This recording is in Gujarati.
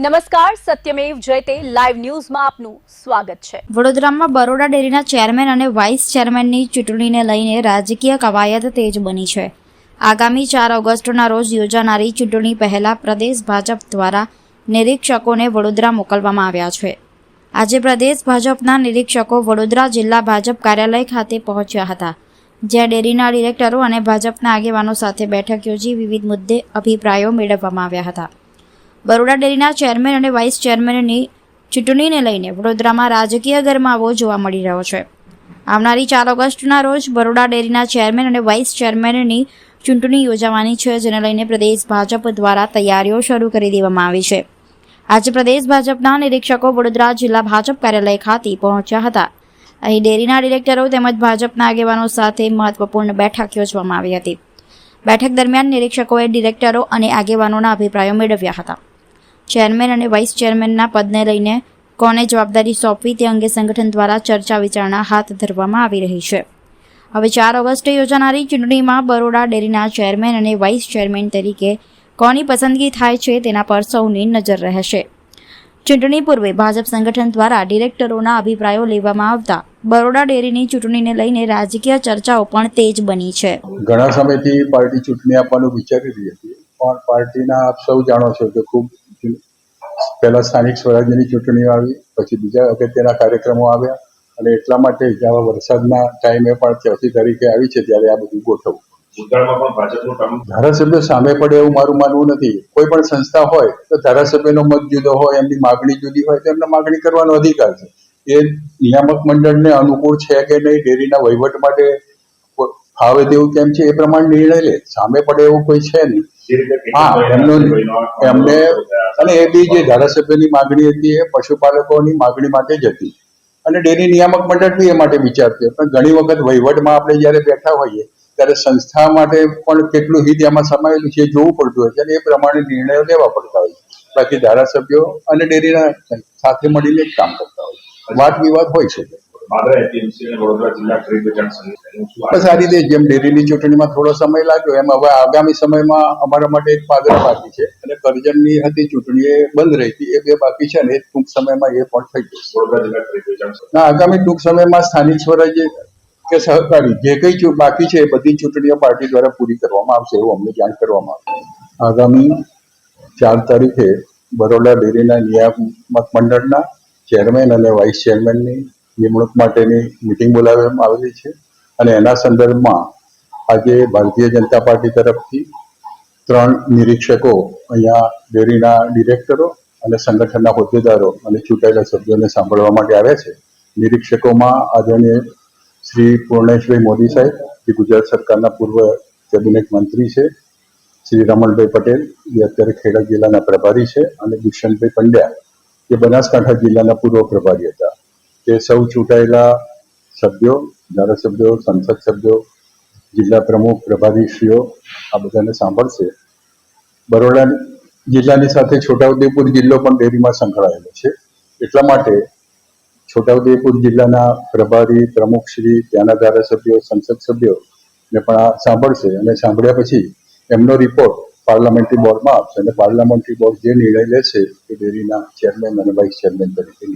નમસ્કાર, સત્યમેવ જયતે લાઈવ ન્યૂઝમાં આપનું સ્વાગત છે। વડોદરામાં બરોડા ડેરીના ચેરમેન અને વાઇસ ચેરમેનની ચૂંટણીને લઈને રાજકીય કવાયત તેજ બની છે। આગામી 4 ઓગસ્ટના રોજ યોજાનારી ચૂંટણી પહેલા પ્રદેશ ભાજપ દ્વારા નિરીક્ષકોને વડોદરા મોકલવામાં આવ્યા છે। આજે પ્રદેશ ભાજપના નિરીક્ષકો વડોદરા જિલ્લા ભાજપ કાર્યાલય ખાતે પહોંચ્યા હતા, જ્યાં ડેરીના ડિરેક્ટરો અને ભાજપના આગેવાનો સાથે બેઠક યોજી વિવિધ મુદ્દે અભિપ્રાયો મેળવવામાં આવ્યા હતા। બરોડા ડેરીના ચેરમેન અને વાઇસ ચેરમેનની ચૂંટણીને લઈને વડોદરામાં રાજકીય ગરમાવો જોવા મળી રહ્યો છે। આવનારી 4 ઓગસ્ટના રોજ બરોડા ડેરીના ચેરમેન અને વાઇસ ચેરમેનની ચૂંટણી યોજાવાની છે, જેને લઈને પ્રદેશ ભાજપ દ્વારા તૈયારીઓ શરૂ કરી દેવામાં આવી છે। આજે પ્રદેશ ભાજપના નિરીક્ષકો વડોદરા જિલ્લા ભાજપ કાર્યાલય ખાતે પહોંચ્યા હતા। અહીં ડેરીના ડિરેક્ટરો તેમજ ભાજપના આગેવાનો સાથે મહત્વપૂર્ણ બેઠક યોજવામાં આવી હતી। બેઠક દરમિયાન નિરીક્ષકોએ ડિરેક્ટરો અને આગેવાનોના અભિપ્રાયો મેળવ્યા હતા। ચેરમેન અને વાઇસ ચેરમેનના પદને લઈને કોને જવાબદારી સોંપવી તે અંગે સંગઠન દ્વારા ચર્ચા વિચારણા હાથ ધરવામાં આવી રહી છે। હવે 4 ઓગસ્ટે યોજાનારી ચૂંટણીમાં બરોડા ડેરીના ચેરમેન અને વાઇસ ચેરમેન તરીકે કોની પસંદગી થાય છે તેના પર સૌની નજર રહેશે। ચૂંટણી પૂર્વે ભાજપ સંગઠન દ્વારા ડિરેક્ટરોના અભિપ્રાયો લેવામાં આવતા બરોડા ડેરીની ચૂંટણીને લઈને રાજકીય ચર્ચાઓ પણ તેજ બની છે। ઘણા સમયથી પાર્ટી ચૂંટણી આપવાનું વિચારી રહી હતી, પણ પાર્ટીના આપ સૌ જાણો છો કે ખૂબ પહેલા સ્થાનિક સ્વરાજ્યની ચૂંટણીઓ આવી, પછી બીજા અગત્યના કાર્યક્રમો આવ્યા અને એટલા માટે જ આવા વરસાદના ટાઈમે પણ 4મી તારીખે આવી છે ત્યારે આ બધું ગોઠવવું। ધારાસભ્ય સામે પડે એવું મારું માનવું નથી। કોઈ પણ સંસ્થા હોય તો ધારાસભ્યનો મત જુદો હોય, એમની માગણી જુદી હોય તો એમને માગણી કરવાનો અધિકાર છે। એ નિયામક મંડળને અનુકૂળ છે કે નહીં, ડેરીના વહીવટ માટે ફાવે તેવું કેમ છે એ પ્રમાણે નિર્ણય લે। સામે પડે એવું કોઈ છે નહીં। હા, એમને અને એ બી જે ધારાસભ્યની માગણી હતી એ પશુપાલકોની માગણી માટે જ હતી અને ડેરી નિયામક મંડળ બી એ માટે વિચારતું। પણ ઘણી વખત વહીવટમાં આપણે જ્યારે બેઠા હોઈએ ત્યારે સંસ્થા માટે પણ કેટલું હિત એમાં સમાયેલું છે એ જોવું પડતું હોય છે અને એ પ્રમાણે નિર્ણયો લેવા પડતા હોય છે। બાકી ધારાસભ્યો અને ડેરીના સાથે મળીને જ કામ કરતા હોય છે। વાદ વિવાદ હોય છે। બસ આ રીતે જેમ ડેરીની ચૂંટણીમાં થોડો સમય લાગ્યો એમ હવે આગામી સમયમાં અમારા માટે એક પાદર બાકી છે અને કરજણની હતી ચૂંટણી એ બંધ રહી હતી, એ 2 બાકી છે અને એ ટૂંક સમયમાં એ પણ થઈ જશે। ના, આગામી ટૂંક સમયમાં સ્થાનિક સ્વરાજ્ય કે સહકારી જે કંઈ બાકી છે એ બધી ચૂંટણીઓ પાર્ટી દ્વારા પૂરી કરવામાં આવશે એવું અમને જાણ કરવામાં આવશે। આગામી 4 તારીખે બરોડા ડેરીના નિયામક મંડળના ચેરમેન અને વાઇસ ચેરમેનની નિમણૂક માટેની મિટિંગ બોલાવવામાં આવેલી છે અને એના સંદર્ભમાં આજે ભારતીય જનતા પાર્ટી તરફથી 3 નિરીક્ષકો અહીંયા ડેરીના ડિરેક્ટરો અને સંગઠનના હોદ્દેદારો અને ચૂંટાયેલા સભ્યોને સાંભળવા માટે આવ્યા છે। નિરીક્ષકોમાં આદરણીય શ્રી પૂર્ણેશભાઈ મોદી સાહેબ, જે ગુજરાત સરકારના પૂર્વ કેબિનેટ મંત્રી છે, શ્રી રમણભાઈ પટેલ, જે અત્યારે ખેડા જિલ્લાના પ્રભારી છે, અને દુષ્યંતભાઈ પંડ્યા, જે બનાસકાંઠા જિલ્લાના પૂર્વ પ્રભારી હતા। તે સૌ ચૂંટાયેલા સભ્યો, ધારાસભ્યો, સંસદ સભ્યો, જિલ્લા પ્રમુખ, પ્રભારીશ્રીઓ આ બધાને સાંભળશે। બરોડા જિલ્લાની સાથે છોટાઉદેપુર જિલ્લો પણ ડેરીમાં સંકળાયેલો છે, એટલા માટે છોટાઉદેપુર જિલ્લાના પ્રભારી, પ્રમુખશ્રી, ત્યાંના ધારાસભ્યો, સંસદ સભ્યોને પણ આ સાંભળશે અને સાંભળ્યા પછી એમનો રિપોર્ટ પાર્લામેન્ટરી બોર્ડમાં આપશે અને પાર્લામેન્ટરી બોર્ડ જે નિર્ણય લેશે એ ડેરીના ચેરમેન અને વાઇસ ચેરમેન તરીકે